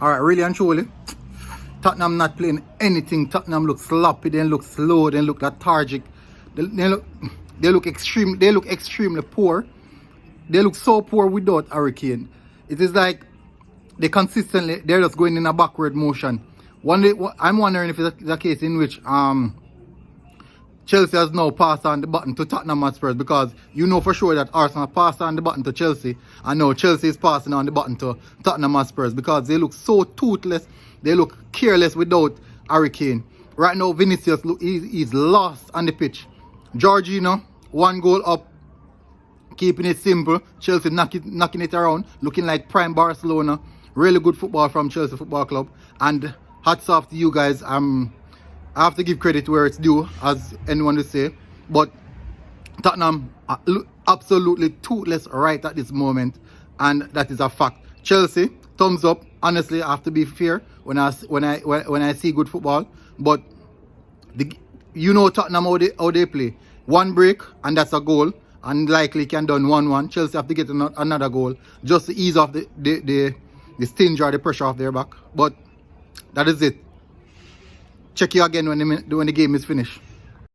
Alright, really and truly, Tottenham not playing anything. Tottenham look sloppy, they look slow, they look lethargic. They look extremely poor. They look so poor without Harry Kane. It is like they're just going in a backward motion. One day, I'm wondering if it's a case in which Chelsea has now passed on the button to Tottenham Hotspur, because you know for sure that Arsenal passed on the button to Chelsea, and now Chelsea is passing on the button to Tottenham Hotspur, because they look so toothless, they look careless without Harry Kane. Right now, Vinicius, he's lost on the pitch. Jorginho, 1 goal up, keeping it simple. Chelsea knocking it around, looking like prime Barcelona. Really good football from Chelsea Football Club. And hats off to you guys. I have to give credit where it's due, as anyone would say. But Tottenham are absolutely toothless right at this moment, and that is a fact. Chelsea, thumbs up. Honestly, I have to be fair when I see good football. But you know Tottenham how they play. 1 break and that's a goal, and likely can done 1-1. Chelsea have to get another goal just to ease off the sting or the pressure off their back. But that is it. Check you again when the game is finished.